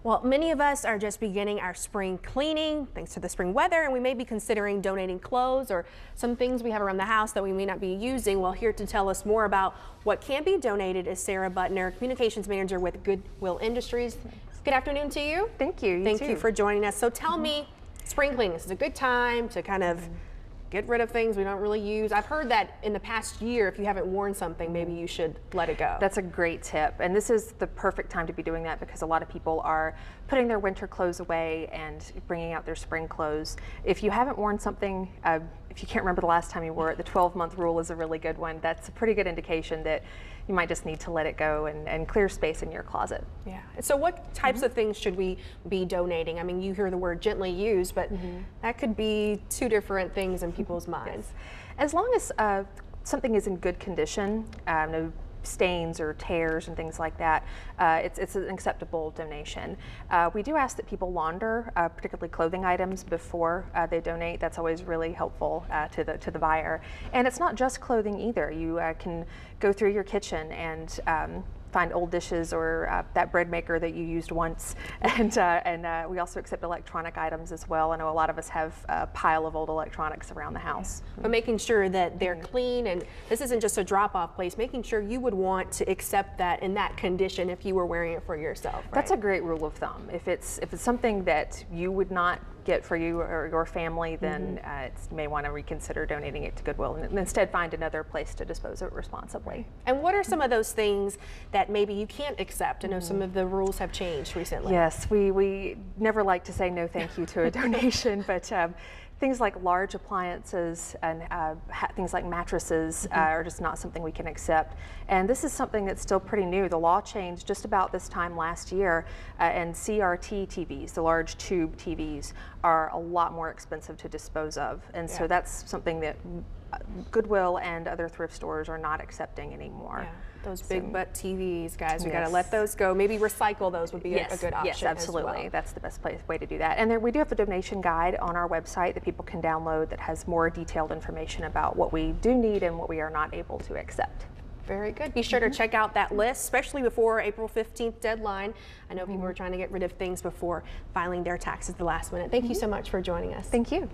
Well, many of us are just beginning our spring cleaning thanks to the spring weather, and we may be considering donating clothes or some things we have around the house that we may not be using. Well, here to tell us more about what can be donated is Sarah Butner, Communications Manager with Goodwill Industries. Good afternoon to you. Thank you. Thank you for joining us. So tell me, spring cleaning, this is a good time to kind of get rid of things we don't really use. I've heard that in the past year, if you haven't worn something, maybe you should let it go. That's a great tip. And this is the perfect time to be doing that because a lot of people are putting their winter clothes away and bringing out their spring clothes. If you haven't worn something, if you can't remember the last time you wore it, the 12-month rule is a really good one. That's a pretty good indication that you might just need to let it go and clear space in your closet. Yeah. So what types of things should we be donating? I mean, you hear the word gently used, but that could be two different things in people's minds. Yes. As long as something is in good condition, no stains or tears and things like that, it's an acceptable donation. We do ask that people launder, particularly clothing items, before they donate. That's always really helpful to the buyer. And it's not just clothing either. You can go through your kitchen and find old dishes or that bread maker that you used once, and we also accept electronic items as well. I know a lot of us have a pile of old electronics around the house. But making sure that they're clean, and this isn't just a drop-off place, making sure you would want to accept that in that condition if you were wearing it for yourself. Right? That's a great rule of thumb. If it's something that you would not get for you or your family, then you may want to reconsider donating it to Goodwill and instead find another place to dispose of it responsibly. And what are some of those things that maybe you can't accept? I know some of the rules have changed recently. Yes, we never like to say no thank you to a donation, but things like large appliances and things like mattresses are just not something we can accept. And this is something that's still pretty new. The law changed just about this time last year, and CRT TVs, the large tube TVs, are a lot more expensive to dispose of. And so that's something that Goodwill and other thrift stores are not accepting anymore. Yeah. Those big butt TVs, guys, we got to let those go. Maybe recycle those would be a good option. Yes, absolutely. As well. That's the best way to do that. And then we do have a donation guide on our website that people can download that has more detailed information about what we do need and what we are not able to accept. Very good. Be sure to check out that list, especially before April 15th deadline. I know people are trying to get rid of things before filing their taxes the last minute. Thank you so much for joining us. Thank you.